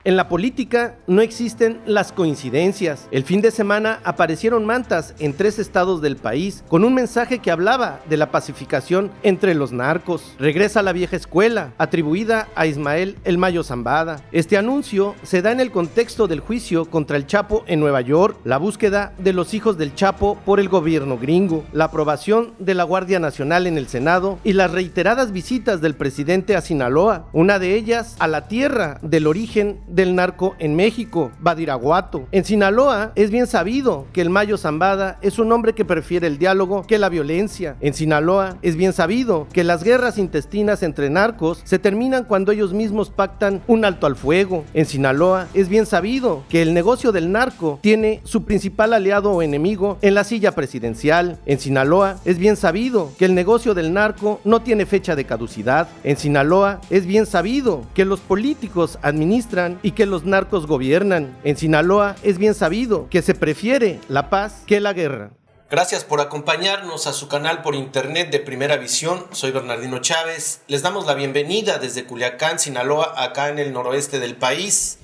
En la política no existen las coincidencias. El fin de semana aparecieron mantas en 3 estados del país con un mensaje que hablaba de la pacificación entre los narcos. Regresa a la vieja escuela, atribuida a Ismael El Mayo Zambada. Este anuncio se da en el contexto del juicio contra el Chapo en Nueva York, la búsqueda de los hijos del Chapo por el gobierno gringo, la aprobación de la Guardia Nacional en el Senado y las reiteradas visitas del presidente a Sinaloa, una de ellas a la tierra del origen del narco en México, Badiraguato. En Sinaloa es bien sabido que el Mayo Zambada es un hombre que prefiere el diálogo que la violencia. En Sinaloa es bien sabido que las guerras intestinas entre narcos se terminan cuando ellos mismos pactan un alto al fuego. En Sinaloa es bien sabido que el negocio del narco tiene su principal aliado o enemigo en la silla presidencial. En Sinaloa es bien sabido que el negocio del narco no tiene fecha de caducidad. En Sinaloa es bien sabido que los políticos administran y que los narcos gobiernan. En Sinaloa es bien sabido que se prefiere la paz que la guerra. Gracias por acompañarnos a su canal por internet de Primera Visión. Soy Bernardino Chávez. Les damos la bienvenida desde Culiacán, Sinaloa, acá en el noroeste del país.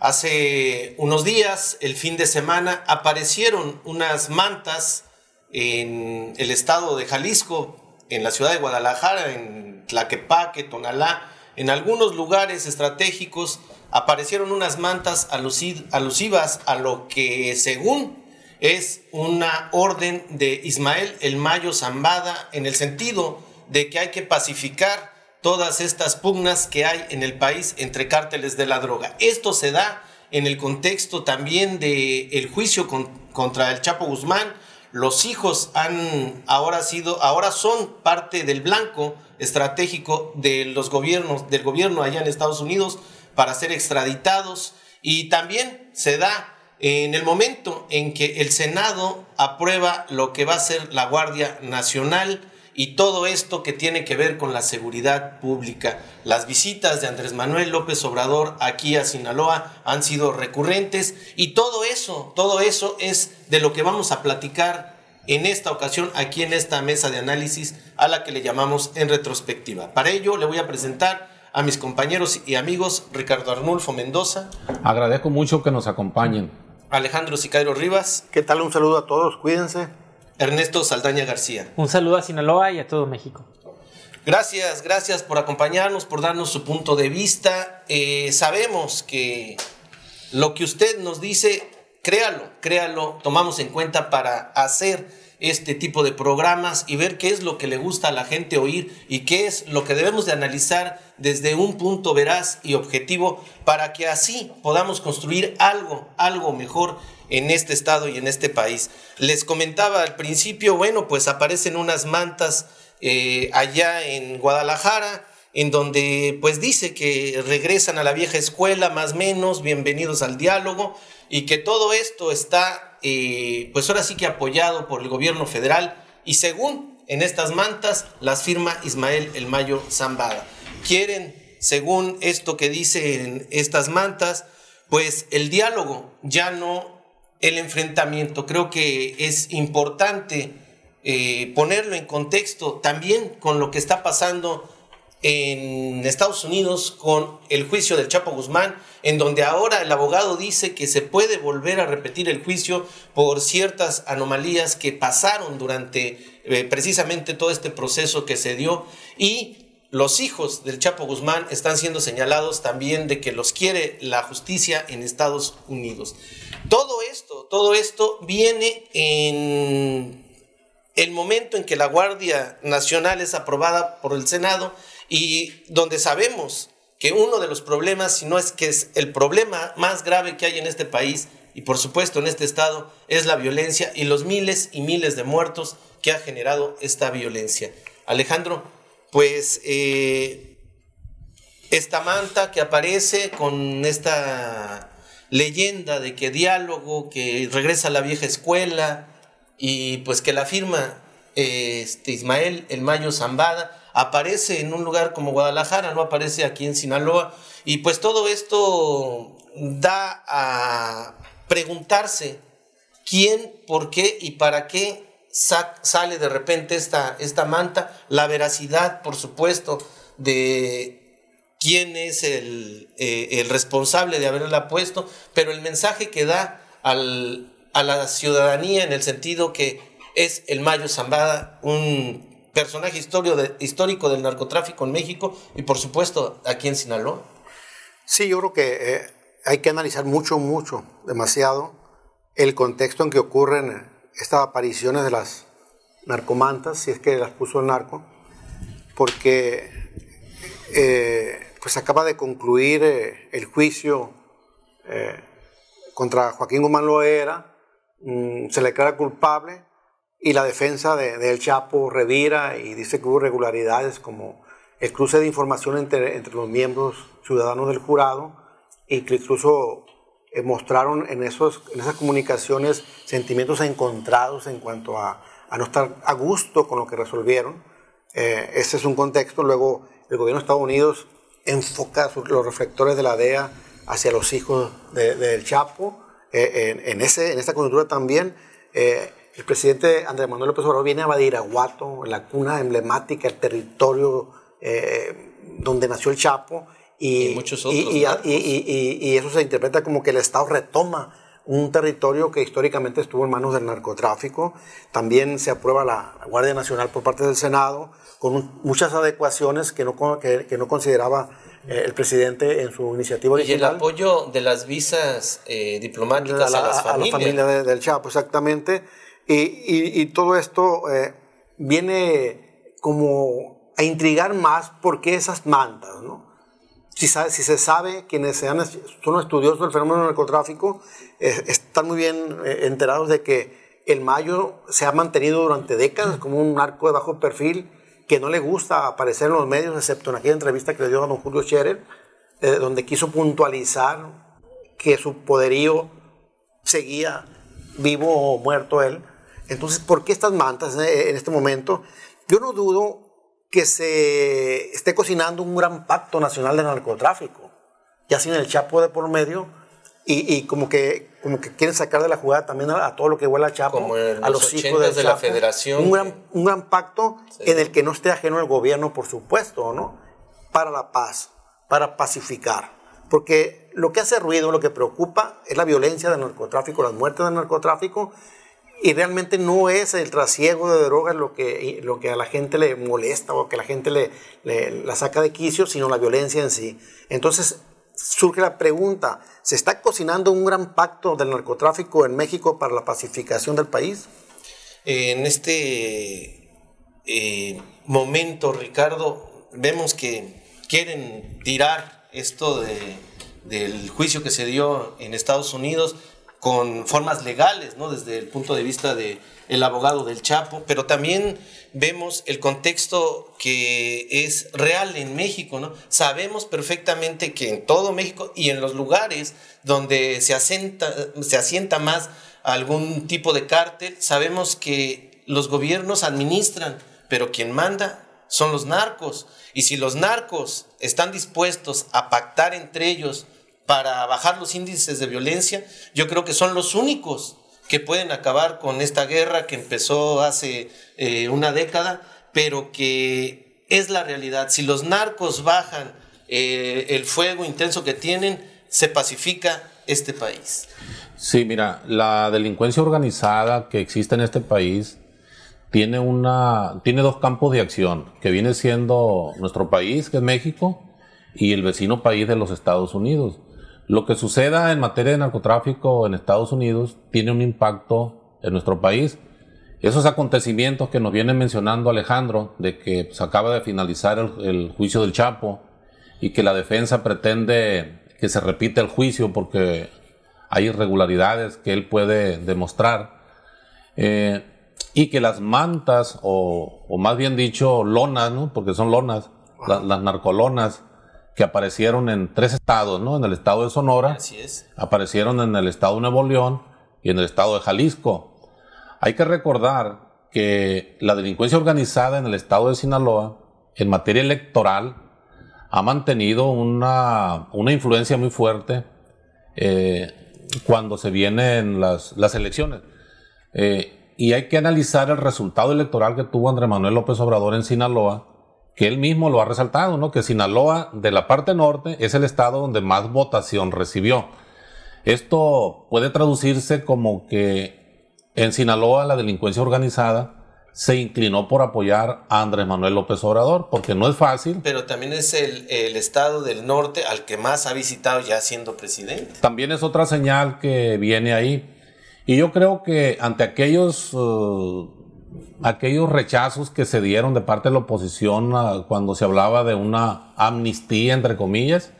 Hace unos días, el fin de semana, aparecieron unas mantas en el estado de Jalisco, en la ciudad de Guadalajara, en Tlaquepaque, Tonalá, en algunos lugares estratégicos. Aparecieron unas mantas alusivas a lo que según es una orden de Ismael El Mayo Zambada, en el sentido de que hay que pacificar todas estas pugnas que hay en el país entre cárteles de la droga. Esto se da en el contexto también del juicio contra el Chapo Guzmán. Los hijos ahora son parte del blanco estratégico de del gobierno allá en Estados Unidos para ser extraditados, y también se da en el momento en que el Senado aprueba lo que va a ser la Guardia Nacional y todo esto que tiene que ver con la seguridad pública. Las visitas de Andrés Manuel López Obrador aquí a Sinaloa han sido recurrentes, y todo eso es de lo que vamos a platicar en esta ocasión aquí en esta mesa de análisis a la que le llamamos En Retrospectiva. Para ello le voy a presentar a mis compañeros y amigos: Ricardo Arnulfo Mendoza. Agradezco mucho que nos acompañen. Alejandro Sicario Rivas. ¿Qué tal? Un saludo a todos, cuídense. Ernesto Saldaña García. Un saludo a Sinaloa y a todo México. Gracias por acompañarnos, por darnos su punto de vista. Sabemos que lo que usted nos dice, créalo, tomamos en cuenta para hacer este tipo de programas y ver qué es lo que le gusta a la gente oír y qué es lo que debemos de analizar desde un punto veraz y objetivo, para que así podamos construir algo mejor en este estado y en este país. Les comentaba al principio, pues aparecen unas mantas allá en Guadalajara, en donde pues dice que regresan a la vieja escuela, más o menos, bienvenidos al diálogo, y que todo esto está pues ahora sí que apoyado por el gobierno federal, y según en estas mantas las firma Ismael El Mayo Zambada. Quieren, según esto que dicen estas mantas, pues el diálogo, ya no el enfrentamiento. Creo que es importante ponerlo en contexto también con lo que está pasando en Estados Unidos con el juicio del Chapo Guzmán, en donde ahora el abogado dice que se puede volver a repetir el juicio por ciertas anomalías que pasaron durante precisamente todo este proceso que se dio, y los hijos del Chapo Guzmán están siendo señalados también de que los quiere la justicia en Estados Unidos. Todo esto viene en el momento en que la Guardia Nacional es aprobada por el Senado, y donde sabemos que uno de los problemas, si no es que es el problema más grave que hay en este país y por supuesto en este estado, es la violencia y los miles y miles de muertos que ha generado esta violencia. Alejandro, pues esta manta que aparece con esta leyenda de que diálogo, que regresa a la vieja escuela, y pues que la firma Ismael El Mayo Zambada, aparece en un lugar como Guadalajara, no aparece aquí en Sinaloa, y pues todo esto da a preguntarse quién, por qué y para qué sale de repente esta manta, la veracidad, por supuesto, de quién es el responsable de haberla puesto, pero el mensaje que da a la ciudadanía en el sentido que es el Mayo Zambada, un personaje histórico del narcotráfico en México y por supuesto aquí en Sinaloa. Sí, yo creo que hay que analizar mucho, demasiado el contexto en que ocurren estas apariciones de las narcomantas, si es que las puso el narco, porque pues acaba de concluir el juicio contra Joaquín Guzmán Loera, se le declara culpable y la defensa del Chapo revira y dice que hubo irregularidades como el cruce de información entre los miembros ciudadanos del jurado y que incluso mostraron en esas comunicaciones sentimientos encontrados en cuanto a no estar a gusto con lo que resolvieron. Ese es un contexto. Luego el gobierno de Estados Unidos enfoca los reflectores de la DEA hacia los hijos del Chapo. En esta coyuntura también el presidente Andrés Manuel López Obrador viene a Badiraguato, la cuna emblemática, el territorio donde nació el Chapo, y muchos otros y eso se interpreta como que el Estado retoma un territorio que históricamente estuvo en manos del narcotráfico. También se aprueba la Guardia Nacional por parte del Senado con muchas adecuaciones que no consideraba el presidente en su iniciativa original. Y el apoyo de las visas diplomáticas a las familias. A la familia del Chapo, exactamente. Y todo esto viene como a intrigar más por qué esas mantas, ¿no? Si se sabe, quienes son estudiosos del fenómeno del narcotráfico, están muy bien enterados de que el Mayo se ha mantenido durante décadas como un narco de bajo perfil que no le gusta aparecer en los medios, excepto en aquella entrevista que le dio a don Julio Scherer, donde quiso puntualizar que su poderío seguía vivo o muerto él. Entonces, ¿por qué estas mantas en este momento? Yo no dudo que se esté cocinando un gran pacto nacional de narcotráfico, ya sin el Chapo de por medio, y como que quieren sacar de la jugada también a todo lo que huele a Chapo, como en a los hijos del de Chapo. La Federación. Un gran pacto, sí, en el que no esté ajeno el gobierno, por supuesto, ¿no? Para la paz, para pacificar. Porque lo que hace ruido, lo que preocupa es la violencia del narcotráfico, las muertes del narcotráfico, y realmente no es el trasiego de drogas lo que a la gente le molesta o que a la gente la saca de quicio, sino la violencia en sí. Entonces surge la pregunta, ¿se está cocinando un gran pacto del narcotráfico en México para la pacificación del país? En este momento, Ricardo, vemos que quieren tirar esto del juicio que se dio en Estados Unidos con formas legales, ¿no? Desde el punto de vista del abogado del Chapo, pero también vemos el contexto que es real en México, ¿no? Sabemos perfectamente que en todo México y en los lugares donde se asienta más algún tipo de cártel, sabemos que los gobiernos administran, pero quien manda son los narcos. Y si los narcos están dispuestos a pactar entre ellos para bajar los índices de violencia, yo creo que son los únicos que pueden acabar con esta guerra que empezó hace una década, pero que es la realidad. Si los narcos bajan el fuego intenso que tienen, se pacifica este país. Sí, mira, la delincuencia organizada que existe en este país tiene dos campos de acción, que viene siendo nuestro país, que es México, y el vecino país de los Estados Unidos. Lo que suceda en materia de narcotráfico en Estados Unidos tiene un impacto en nuestro país. Esos acontecimientos que nos viene mencionando Alejandro, de que pues, acaba de finalizar el juicio del Chapo y que la defensa pretende que se repita el juicio porque hay irregularidades que él puede demostrar, y que las mantas, o más bien dicho lonas, ¿no? Porque son lonas, las narcolonas, que aparecieron en 3 estados, ¿no? En el estado de Sonora, así es, aparecieron en el estado de Nuevo León y en el estado de Jalisco. Hay que recordar que la delincuencia organizada en el estado de Sinaloa, en materia electoral, ha mantenido una influencia muy fuerte cuando se vienen las elecciones. Y hay que analizar el resultado electoral que tuvo Andrés Manuel López Obrador en Sinaloa, que él mismo lo ha resaltado, ¿no? Que Sinaloa, de la parte norte, es el estado donde más votación recibió. Esto puede traducirse como que en Sinaloa la delincuencia organizada se inclinó por apoyar a Andrés Manuel López Obrador, porque no es fácil. Pero también es el estado del norte al que más ha visitado ya siendo presidente. También es otra señal que viene ahí. Y yo creo que ante aquellos rechazos que se dieron de parte de la oposición cuando se hablaba de una amnistía, entre comillas,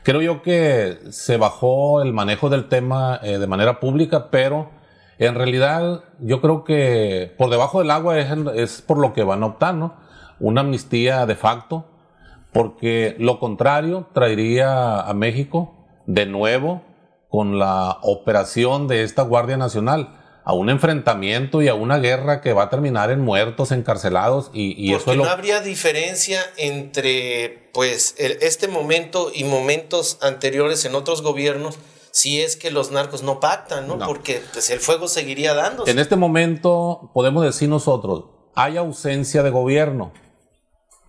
creo yo que se bajó el manejo del tema de manera pública, pero en realidad yo creo que por debajo del agua es por lo que van a optar, ¿no? Una amnistía de facto, porque lo contrario traería a México de nuevo con la operación de esta Guardia Nacional a un enfrentamiento y a una guerra que va a terminar en muertos, encarcelados y porque eso es no habría diferencia entre pues este momento y momentos anteriores en otros gobiernos si es que los narcos no pactan, ¿no? Porque pues, el fuego seguiría dándose. En este momento podemos decir nosotros, hay ausencia de gobierno.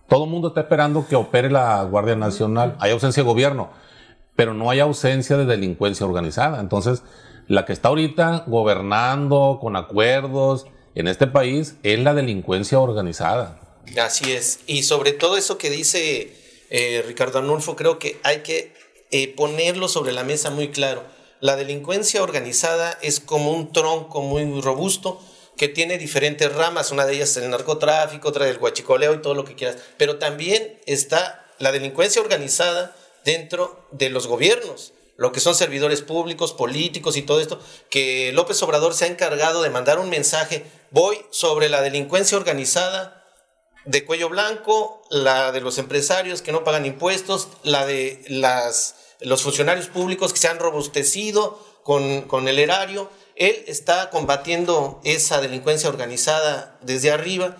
Todo el mundo está esperando que opere la Guardia Nacional. Hay ausencia de gobierno, pero no hay ausencia de delincuencia organizada. Entonces, la que está ahorita gobernando con acuerdos en este país es la delincuencia organizada. Así es. Y sobre todo eso que dice Ricardo Arnulfo, creo que hay que ponerlo sobre la mesa muy claro. La delincuencia organizada es como un tronco muy robusto que tiene diferentes ramas. Una de ellas es el narcotráfico, otra el huachicoleo y todo lo que quieras. Pero también está la delincuencia organizada dentro de los gobiernos, lo que son servidores públicos, políticos y todo esto, que López Obrador se ha encargado de mandar un mensaje. Voy sobre la delincuencia organizada de cuello blanco, la de los empresarios que no pagan impuestos, la de los funcionarios públicos que se han robustecido con el erario. Él está combatiendo esa delincuencia organizada desde arriba.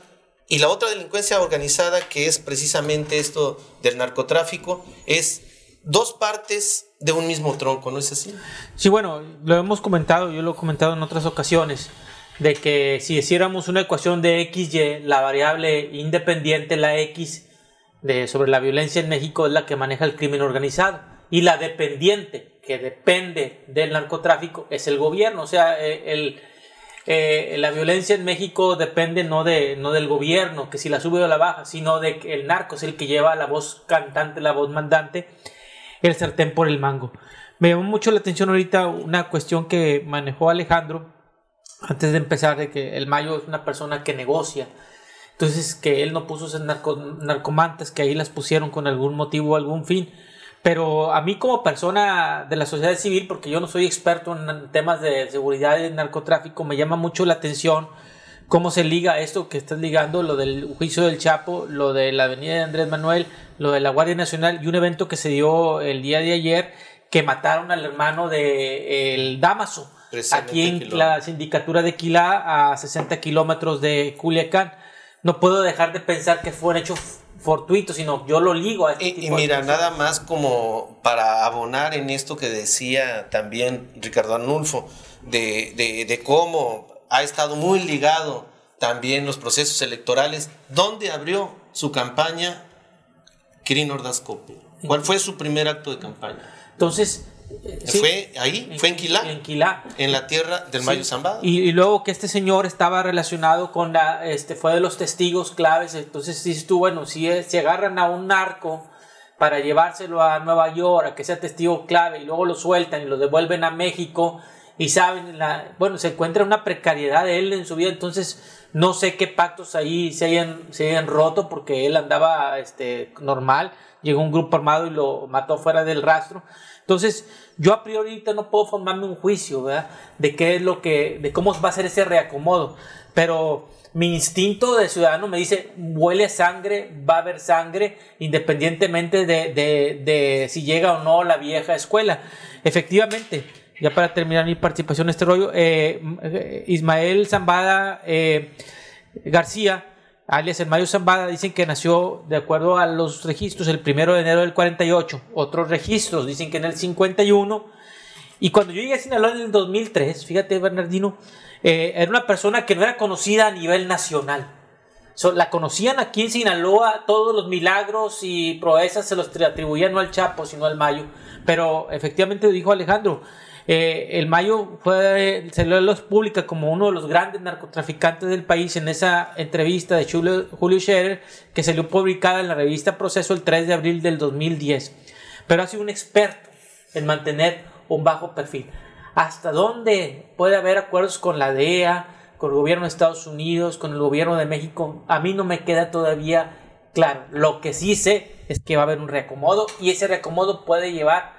Y la otra delincuencia organizada, que es precisamente esto del narcotráfico, es dos partes de un mismo tronco, ¿no es así? Sí, bueno, lo hemos comentado, yo lo he comentado en otras ocasiones, de que si hiciéramos una ecuación de XY, la variable independiente, la X, sobre la violencia en México es la que maneja el crimen organizado, y la dependiente, que depende del narcotráfico, es el gobierno. O sea, la violencia en México depende no del gobierno, que si la sube o la baja, sino de que el narco es el que lleva la voz cantante, la voz mandante, el sartén por el mango. Me llamó mucho la atención ahorita una cuestión que manejó Alejandro antes de empezar, de que el Mayo es una persona que negocia. Entonces, que él no puso esas narcomantas, que ahí las pusieron con algún motivo o algún fin. Pero a mí, como persona de la sociedad civil, porque yo no soy experto en temas de seguridad y de narcotráfico, me llama mucho la atención cómo se liga esto que estás ligando, lo del juicio del Chapo, lo de la avenida de Andrés Manuel, lo de la Guardia Nacional y un evento que se dio el día de ayer, que mataron al hermano de el Dámaso, aquí en la sindicatura de Quilá, a 60 kilómetros de Culiacán. No puedo dejar de pensar que fue un hecho fortuito, sino yo lo ligo a este tipo y mira, nada más como para abonar en esto que decía también Ricardo Arnulfo, de cómo ha estado muy ligado también los procesos electorales. ¿Dónde abrió su campaña Quirino Ordaz Coppel? ¿Cuál fue su primer acto de campaña? Entonces, ¿fue ahí? ¿Fue en Quilá? En Quilá. En la tierra del Mayo Zambada. Y luego que este señor estaba relacionado con fue de los testigos claves. Entonces dices tú, bueno, si agarran a un narco para llevárselo a Nueva York, a que sea testigo clave, y luego lo sueltan y lo devuelven a México, y saben, se encuentra una precariedad de él en su vida. Entonces no sé qué pactos ahí se hayan roto, porque él andaba normal, llegó un grupo armado y lo mató fuera del rastro. Entonces yo a priori ahorita no puedo formarme un juicio, ¿verdad?, de qué es de cómo va a ser ese reacomodo, pero mi instinto de ciudadano me dice, huele a sangre, va a haber sangre, independientemente de si llega o no la vieja escuela. Efectivamente, ya para terminar mi participación en este rollo, Ismael Zambada García, alias el Mayo Zambada, dicen que nació, de acuerdo a los registros, el 1 de enero del 48. Otros registros dicen que en el 51. Y cuando yo llegué a Sinaloa en el 2003, fíjate, Bernardino, era una persona que no era conocida a nivel nacional. la conocían aquí en Sinaloa, todos los milagros y proezas se los atribuían no al Chapo, sino al Mayo. Pero efectivamente dijo Alejandro, el Mayo se lo publica como uno de los grandes narcotraficantes del país en esa entrevista de Julio Scherer, que salió publicada en la revista Proceso el 3 de abril del 2010. Pero ha sido un experto en mantener un bajo perfil. ¿Hasta dónde puede haber acuerdos con la DEA, con el gobierno de Estados Unidos, con el gobierno de México? A mí no me queda todavía claro. Lo que sí sé es que va a haber un reacomodo, y ese reacomodo puede llevar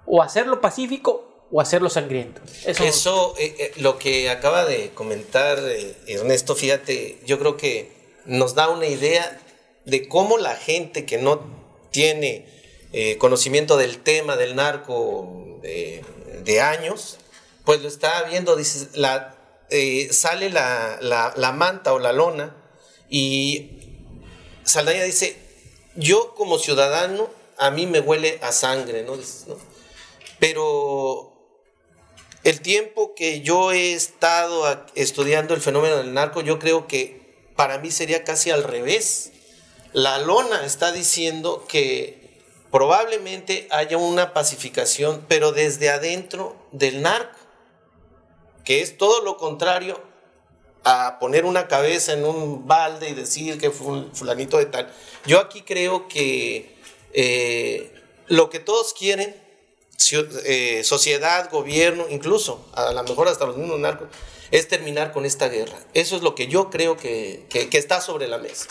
o a hacerlo pacífico o a hacerlo sangriento. Eso lo que acaba de comentar Ernesto, fíjate, yo creo que nos da una idea de cómo la gente que no tiene conocimiento del tema del narco de años, pues lo está viendo, dices, sale la manta o la lona, y Saldaña dice, yo como ciudadano, a mí me huele a sangre, ¿no? Dices, ¿no? Pero el tiempo que yo he estado estudiando el fenómeno del narco, yo creo que para mí sería casi al revés. La lona está diciendo que probablemente haya una pacificación, pero desde adentro del narco, que es todo lo contrario a poner una cabeza en un balde y decir que fue un fulanito de tal. Yo aquí creo que lo que todos quieren, sociedad, gobierno, incluso a lo mejor hasta los mismos narcos, es terminar con esta guerra. Eso es lo que yo creo que está sobre la mesa.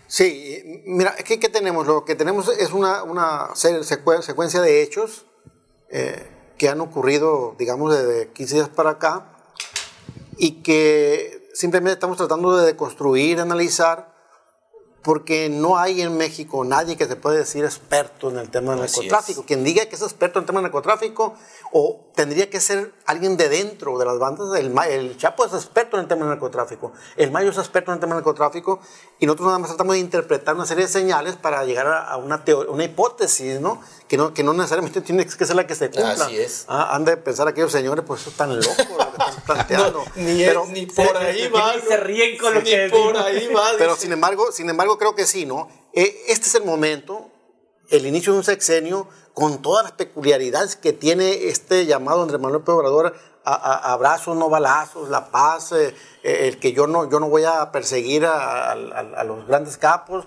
Sí, mira, ¿qué tenemos? Lo que tenemos es una secuencia de hechos que han ocurrido, digamos, desde 15 días para acá, y que simplemente estamos tratando de deconstruir, analizar, porque no hay en México nadie que se puede decir experto en el tema del narcotráfico. Quien diga que es experto en el tema del narcotráfico, o tendría que ser alguien de dentro de las bandas. El Chapo es experto en el tema del narcotráfico, el Mayo es experto en el tema del narcotráfico, y nosotros nada más tratamos de interpretar una serie de señales para llegar a una hipótesis, ¿no? Que no necesariamente tiene que ser la que se cumpla. Así es. Han de pensar aquellos señores, pues eso es tan loco lo que están planteando. No, ni por ahí va. Se ríen con lo que por ahí va. Pero sin embargo creo que sí, ¿no? Este es el momento, el inicio de un sexenio, con todas las peculiaridades que tiene este llamado Andrés Manuel López Obrador a abrazos, no balazos, la paz, el que yo no voy a perseguir a los grandes capos,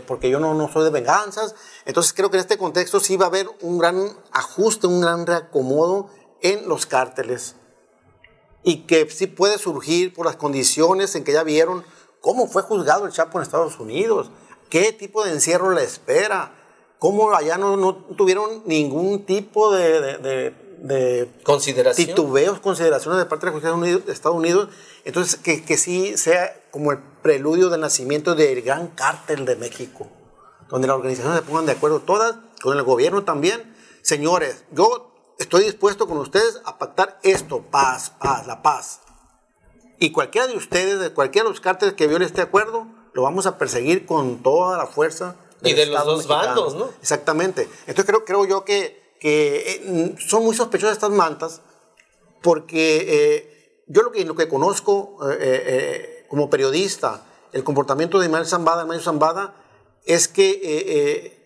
porque yo no soy de venganzas. Entonces creo que en este contexto sí va a haber un gran ajuste, un gran reacomodo en los cárteles, y que sí puede surgir por las condiciones en que ya vieron cómo fue juzgado el Chapo en Estados Unidos, qué tipo de encierro le espera, cómo allá no tuvieron ningún tipo de titubeos, consideraciones de parte de la justicia de Estados Unidos. Entonces, que sí sea como el preludio del nacimiento del gran cártel de México, donde las organizaciones se pongan de acuerdo todas, con el gobierno también. Señores, yo estoy dispuesto con ustedes a pactar esto, paz, la paz. Y cualquiera de ustedes, de cualquiera de los cárteles que viole este acuerdo, lo vamos a perseguir con toda la fuerza del Estado los dos mexicano. Bandos, ¿no? Exactamente. Entonces creo yo que son muy sospechosas estas mantas, porque yo lo que conozco como periodista, el comportamiento de Mayo Zambada, es que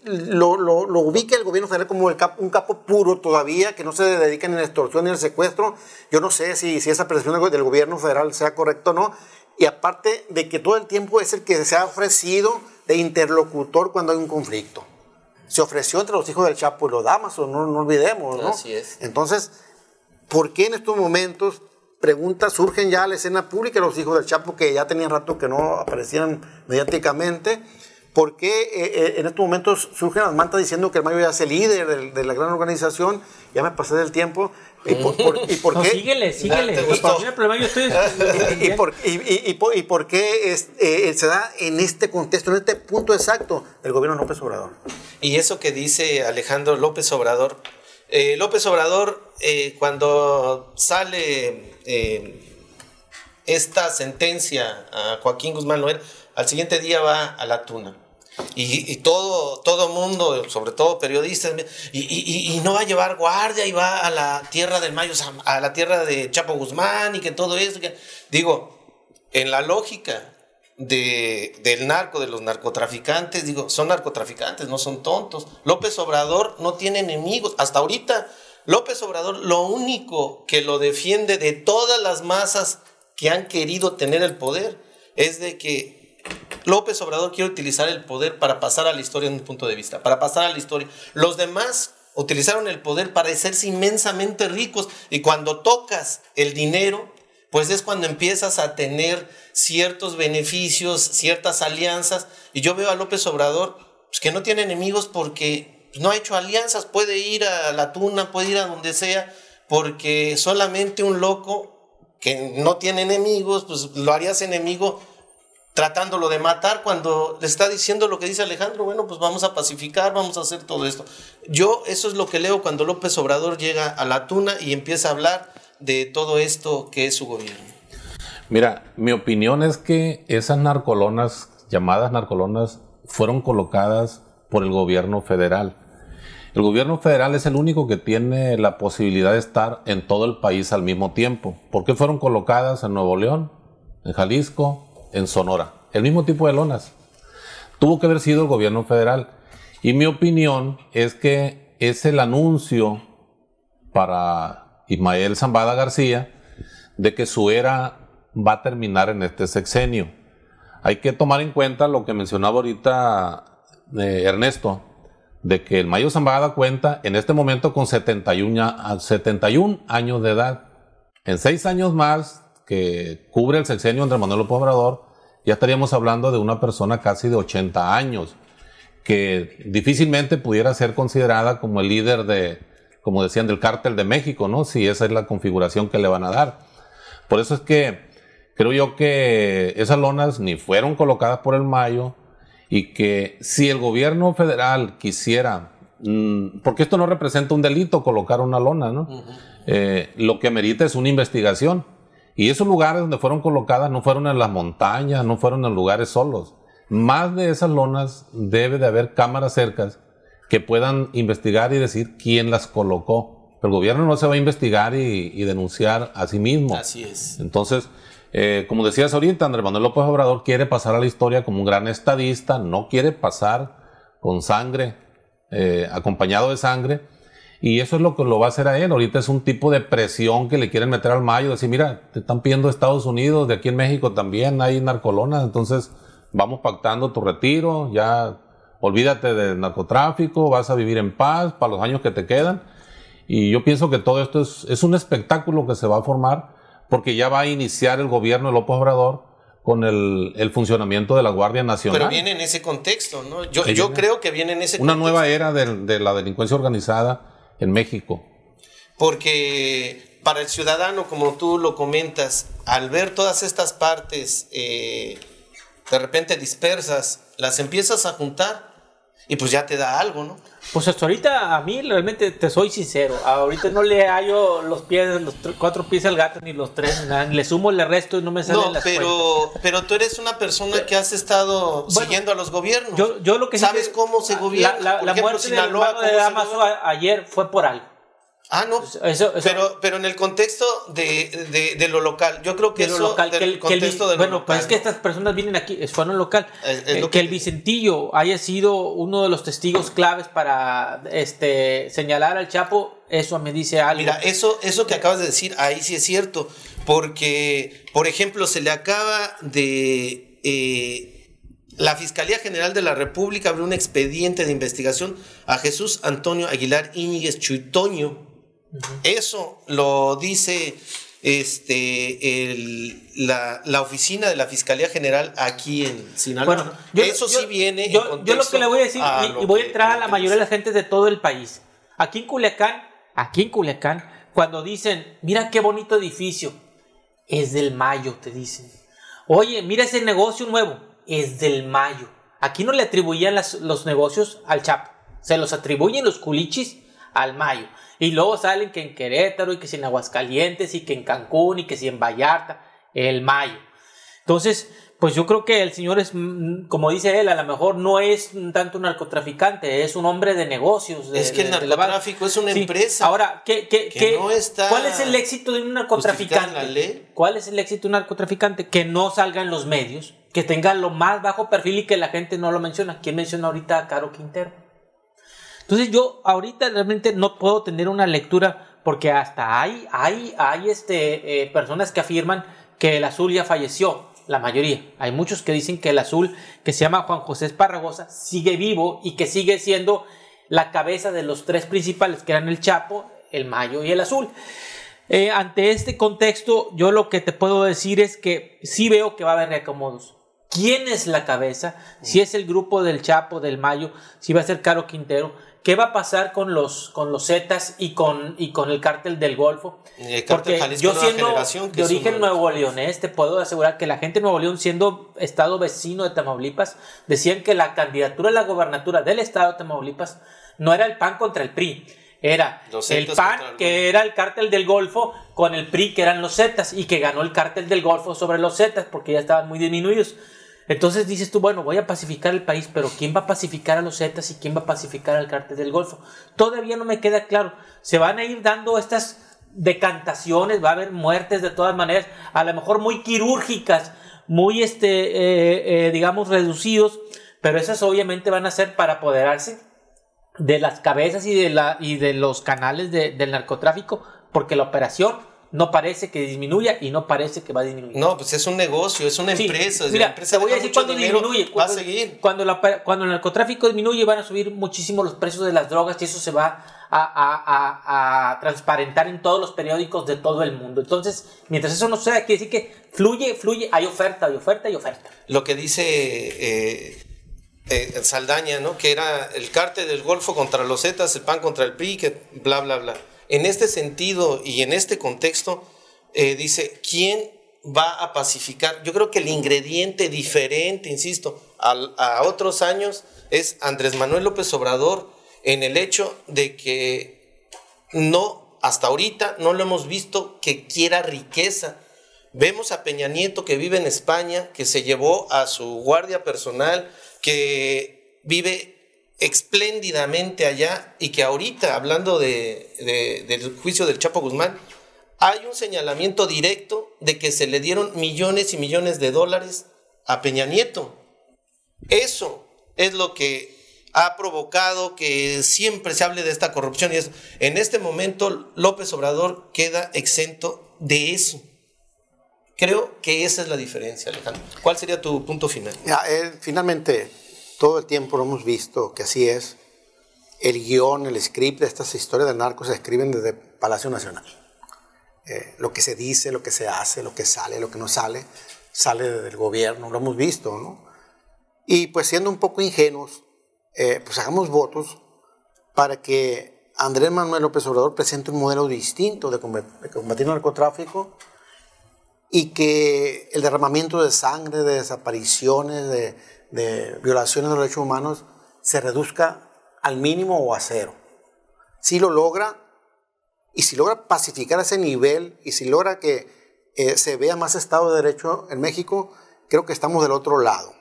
lo ubica el gobierno federal como un capo puro todavía, que no se dedica ni a la extorsión ni al secuestro. Yo no sé si esa percepción del gobierno federal sea correcta o no. Y aparte de que todo el tiempo es el que se ha ofrecido de interlocutor cuando hay un conflicto. Se ofreció entre los hijos del Chapo y los Damaso, no olvidemos, ¿no? Así es. Entonces, ¿por qué en estos momentos surgen ya a la escena pública los hijos del Chapo, que ya tenían rato que no aparecían mediáticamente? ¿Por qué en estos momentos surgen las mantas diciendo que el Mayo ya es el líder de la gran organización? Ya me pasé del tiempo. ¿Y por no, qué? síguele. ¿Y por qué se da en este contexto, en este punto exacto del gobierno de López Obrador? Y eso que dice Alejandro López Obrador. Cuando sale esta sentencia a Joaquín Guzmán Loera, al siguiente día va a la Tuna. Y todo mundo, sobre todo periodistas, y no va a llevar guardia, y va a la tierra del Mayo, a la tierra de Chapo Guzmán, y que todo eso. Digo, en la lógica del narco, de los narcotraficantes, digo, son narcotraficantes, no son tontos. López Obrador no tiene enemigos. Hasta ahorita, López Obrador, lo único que lo defiende de todas las masas que han querido tener el poder, es de que López Obrador quiere utilizar el poder para pasar a la historia en un punto de vista, para pasar a la historia. Los demás utilizaron el poder para hacerse inmensamente ricos, y cuando tocas el dinero, pues es cuando empiezas a tener ciertos beneficios, ciertas alianzas. Y yo veo a López Obrador pues, que no tiene enemigos porque no ha hecho alianzas. Puede ir a la Tuna, puede ir a donde sea, porque solamente un loco que no tiene enemigos, pues lo harías enemigo tratándolo de matar, cuando le está diciendo lo que dice Alejandro. Bueno, pues vamos a pacificar, vamos a hacer todo esto. Yo eso es lo que leo cuando López Obrador llega a la Tuna y empieza a hablar de todo esto que es su gobierno. Mira, mi opinión es que esas narcolonas, llamadas narcolonas, fueron colocadas por el gobierno federal. El gobierno federal es el único que tiene la posibilidad de estar en todo el país al mismo tiempo. ¿Por qué fueron colocadas en Nuevo León, en Jalisco, en Sonora? El mismo tipo de lonas. Tuvo que haber sido el gobierno federal. Y mi opinión es que es el anuncio para Ismael Zambada García de que su era va a terminar en este sexenio. Hay que tomar en cuenta lo que mencionaba ahorita Ernesto, de que el Mayo Zambada cuenta en este momento con 71 años de edad. En 6 años más que cubre el sexenio Andrés Manuel López Obrador, ya estaríamos hablando de una persona casi de 80 años, que difícilmente pudiera ser considerada como el líder de, como decían, del Cártel de México, ¿no? Si esa es la configuración que le van a dar. Por eso es que creo yo que esas lonas ni fueron colocadas por el Mayo, y que si el gobierno federal quisiera, porque esto no representa un delito colocar una lona, ¿no? Lo que amerita es una investigación. Y esos lugares donde fueron colocadas no fueron en las montañas, no fueron en lugares solos. Más de esas lonas debe de haber cámaras cercas que puedan investigar y decir quién las colocó. Pero el gobierno no se va a investigar y denunciar a sí mismo. Así es. Entonces, como decías ahorita, Andrés Manuel López Obrador quiere pasar a la historia como un gran estadista, no quiere pasar con sangre, acompañado de sangre, y eso es lo que lo va a hacer a él. Ahorita es un tipo de presión que le quieren meter al Mayo, decir, mira, te están pidiendo Estados Unidos, de aquí en México también hay narcolonas, entonces vamos pactando tu retiro, ya olvídate del narcotráfico, vas a vivir en paz para los años que te quedan. Y yo pienso que todo esto es un espectáculo que se va a formar, porque ya va a iniciar el gobierno de López Obrador con el funcionamiento de la Guardia Nacional. Pero viene en ese contexto, ¿no? Yo creo que viene en ese una contexto. nueva era de la delincuencia organizada en México. Porque para el ciudadano, como tú lo comentas, al ver todas estas partes de repente dispersas, las empiezas a juntar y pues ya te da algo, ¿no? Pues hasta ahorita, a mí realmente te soy sincero, ahorita no le hallo los 4 pies al gato, ni los 3, nada, le sumo, le resto y no me salen las cuentas. Pero tú eres una persona que has estado siguiendo a los gobiernos. Yo lo que ¿Sabes cómo se gobierna? La muerte del hermano de Damaso ayer fue por algo. Ah, no, eso. Pero en el contexto de lo local, yo creo que de lo eso, local, del contexto de lo bueno, local. pues es que estas personas vienen aquí, fueron local. Que el Vicentillo haya sido uno de los testigos claves para señalar al Chapo, eso me dice algo. Mira, eso que acabas de decir, ahí sí es cierto, porque, por ejemplo, se le acaba de... la Fiscalía General de la República abrió un expediente de investigación a Jesús Antonio Aguilar Íñiguez Chuitoño. Eso lo dice la oficina de la Fiscalía General aquí en Sinaloa. Bueno, eso sí viene yo lo que le voy a decir, y voy a entrar a la mayoría de la gente de todo el país. Aquí en Culiacán, cuando dicen, mira qué bonito edificio, es del Mayo, te dicen. Oye, mira ese negocio nuevo, es del Mayo. Aquí no le atribuían los negocios al Chapo, se los atribuyen los culichis al Mayo. Y luego salen que en Querétaro, y que si en Aguascalientes, y que en Cancún, y que si en Vallarta, el Mayo. Entonces, Pues yo creo que el señor es, como dice él, a lo mejor no es tanto un narcotraficante, es un hombre de negocios. Es que el narcotráfico es una empresa. Ahora, no está ¿cuál es el éxito de un narcotraficante? la ley. ¿Cuál es el éxito de un narcotraficante? Que no salga en los medios, que tenga lo más bajo perfil y que la gente no lo menciona. ¿Quién menciona ahorita a Caro Quintero? Entonces yo ahorita realmente no puedo tener una lectura porque hasta hay personas que afirman que el Azul ya falleció. La mayoría. Hay muchos que dicen que el Azul, que se llama Juan José Esparragosa, sigue vivo y que sigue siendo la cabeza de los tres principales, que eran el Chapo, el Mayo y el Azul. Ante este contexto, yo lo que te puedo decir es que sí veo que va a haber reacomodos. ¿Quién es la cabeza? Si es el grupo del Chapo, del Mayo, si va a ser Caro Quintero. ¿Qué va a pasar con los Zetas y con el cártel del Golfo? El cártel Jalisco yo Nueva siendo Generación, que de origen nuevo leonés, te puedo asegurar que la gente de Nuevo León, siendo estado vecino de Tamaulipas, decían que la candidatura a la gobernatura del estado de Tamaulipas no era el PAN contra el PRI, era el PAN, que era el cártel del Golfo, con el PRI, que eran los Zetas, y que ganó el cártel del Golfo sobre los Zetas porque ya estaban muy disminuidos. Entonces dices tú, bueno, voy a pacificar el país, pero ¿quién va a pacificar a los Zetas y quién va a pacificar al cártel del Golfo? Todavía no me queda claro. Se van a ir dando estas decantaciones, va a haber muertes de todas maneras, a lo mejor muy quirúrgicas, muy, digamos, reducidos, pero esas obviamente van a ser para apoderarse de las cabezas y de los canales del narcotráfico, porque la operación no parece que disminuya y no parece que va a disminuir. No, pues es un negocio, es una empresa. Mira, la empresa te voy a decir cuándo disminuye. Va a seguir. Cuando el narcotráfico disminuye, van a subir muchísimo los precios de las drogas y eso se va a transparentar en todos los periódicos de todo el mundo. Entonces, mientras eso no suceda, quiere decir que fluye, hay oferta, hay oferta y oferta. Lo que dice Saldaña, ¿no? Que era el cártel del Golfo contra los Zetas, el PAN contra el PRI, que bla, bla, bla. En este sentido y en este contexto, dice, ¿quién va a pacificar? Yo creo que el ingrediente diferente, insisto, a otros años es Andrés Manuel López Obrador, en el hecho de que no, hasta ahorita no lo hemos visto que quiera riqueza. Vemos a Peña Nieto, que vive en España, que se llevó a su guardia personal, que vive espléndidamente allá, y que ahorita, hablando del juicio del Chapo Guzmán, hay un señalamiento directo de que se le dieron millones y millones de dólares a Peña Nieto. Eso es lo que ha provocado que siempre se hable de esta corrupción y eso. En este momento López Obrador queda exento de eso. Creo que esa es la diferencia, Alejandro. ¿Cuál sería tu punto final? Finalmente, todo el tiempo lo hemos visto que así es. El guión, el script de estas historias del narco se escriben desde Palacio Nacional. Lo que se dice, lo que se hace, lo que sale, lo que no sale, sale del gobierno, lo hemos visto, ¿no? Y pues siendo un poco ingenuos, pues hagamos votos para que Andrés Manuel López Obrador presente un modelo distinto de combatir el narcotráfico y que el derramamiento de sangre, de desapariciones, de violaciones de los derechos humanos se reduzca al mínimo o a cero. Si lo logra, y si logra pacificar ese nivel, y si logra que se vea más Estado de Derecho en México, creo que estamos del otro lado.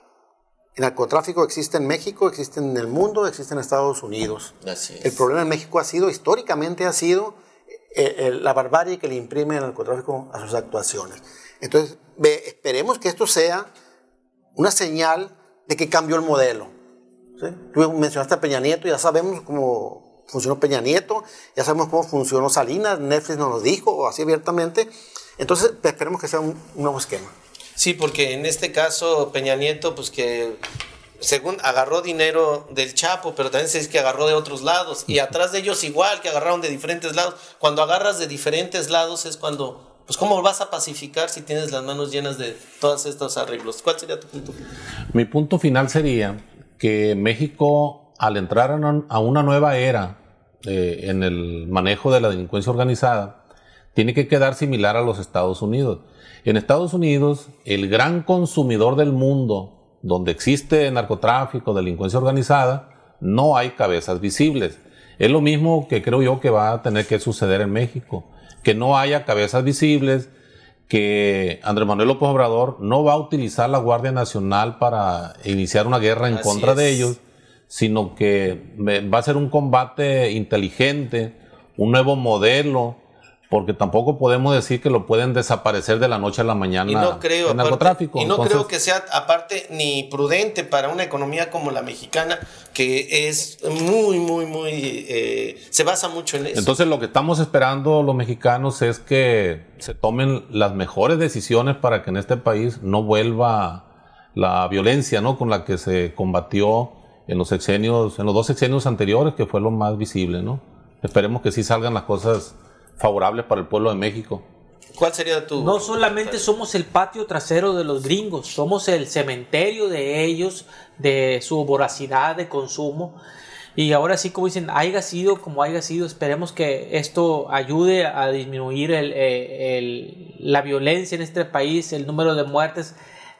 El narcotráfico existe en México, existe en el mundo, existe en Estados Unidos. Así es. El problema en México históricamente ha sido la barbarie que le imprime el narcotráfico a sus actuaciones. Entonces, esperemos que esto sea una señal de que cambió el modelo. ¿Sí? Tú mencionaste a Peña Nieto, ya sabemos cómo funcionó Peña Nieto, ya sabemos cómo funcionó Salinas, Netflix nos lo dijo así abiertamente. Entonces, esperemos que sea un nuevo esquema. Sí, porque en este caso Peña Nieto, pues que según agarró dinero del Chapo, pero también se dice que agarró de otros lados, y atrás de ellos igual, que agarraron de diferentes lados. Cuando agarras de diferentes lados es cuando, pues ¿cómo vas a pacificar si tienes las manos llenas de todos estos arreglos? ¿Cuál sería tu punto final? Mi punto final sería que México, al entrar a una nueva era en el manejo de la delincuencia organizada, tiene que quedar similar a los Estados Unidos. En Estados Unidos, el gran consumidor del mundo, donde existe narcotráfico, delincuencia organizada, no hay cabezas visibles. Es lo mismo que creo yo que va a tener que suceder en México, que no haya cabezas visibles, que Andrés Manuel López Obrador no va a utilizar la Guardia Nacional para iniciar una guerra en contra de ellos, sino que va a ser un combate inteligente, un nuevo modelo, porque tampoco podemos decir que lo pueden desaparecer de la noche a la mañana. Y no creo, el narcotráfico. Creo que sea aparte ni prudente para una economía como la mexicana, que es muy, se basa mucho en eso. Entonces lo que estamos esperando los mexicanos es que se tomen las mejores decisiones para que en este país no vuelva la violencia, ¿no?, con la que se combatió en los dos sexenios anteriores, que fue lo más visible, ¿no? Esperemos que sí salgan las cosas favorables para el pueblo de México. ¿Cuál sería tu...? No solamente somos el patio trasero de los gringos, somos el cementerio de ellos, de su voracidad de consumo. Y ahora sí, como dicen, haya sido como haya sido, esperemos que esto ayude a disminuir la violencia en este país, el número de muertes,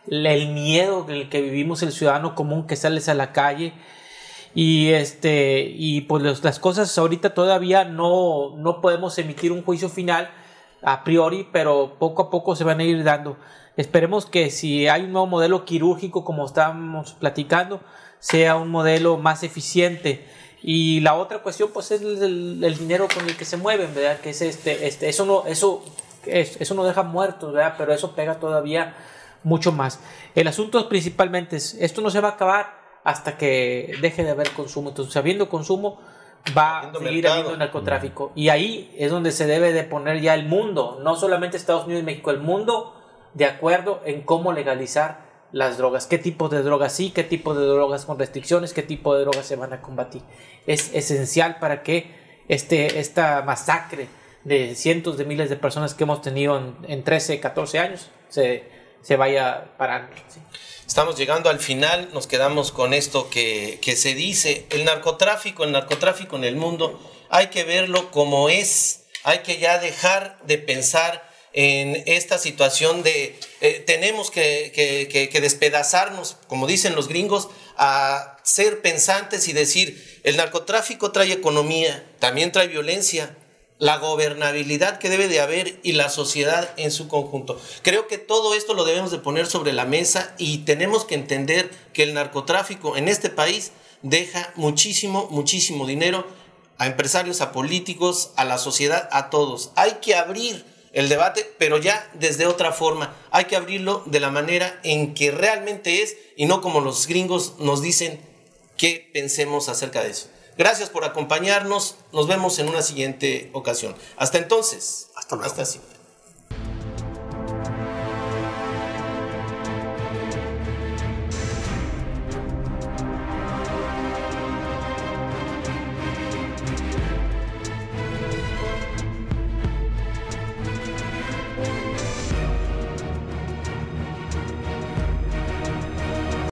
el miedo en el que vivimos el ciudadano común que sales a la calle. Y pues las cosas ahorita todavía no podemos emitir un juicio final a priori, pero poco a poco se van a ir dando. Esperemos que si hay un nuevo modelo quirúrgico, como estábamos platicando, sea un modelo más eficiente. Y la otra cuestión pues es el dinero con el que se mueven, ¿verdad? Que es eso no deja muertos, ¿verdad? Pero eso pega todavía mucho más. El asunto principalmente es, esto no se va a acabar hasta que deje de haber consumo. Entonces, habiendo consumo, va a seguir habiendo narcotráfico. Y ahí es donde se debe de poner ya el mundo, no solamente Estados Unidos y México, el mundo de acuerdo en cómo legalizar las drogas. ¿Qué tipo de drogas sí? ¿Qué tipo de drogas con restricciones? ¿Qué tipo de drogas se van a combatir? Es esencial para que esta masacre de cientos de miles de personas que hemos tenido en 13, 14 años se vaya parando, ¿sí? Estamos llegando al final, nos quedamos con esto que se dice, el narcotráfico en el mundo, hay que verlo como es, hay que ya dejar de pensar en esta situación de tenemos que despedazarnos, como dicen los gringos, a ser pensantes y decir, el narcotráfico trae economía, también trae violencia, la gobernabilidad que debe de haber y la sociedad en su conjunto. Creo que todo esto lo debemos de poner sobre la mesa y tenemos que entender que el narcotráfico en este país deja muchísimo dinero a empresarios, a políticos, a la sociedad, a todos. Hay que abrir el debate, pero ya desde otra forma. Hay que abrirlo de la manera en que realmente es y no como los gringos nos dicen que pensemos acerca de eso. Gracias por acompañarnos. Nos vemos en una siguiente ocasión. Hasta entonces. Hasta luego. Hasta siempre.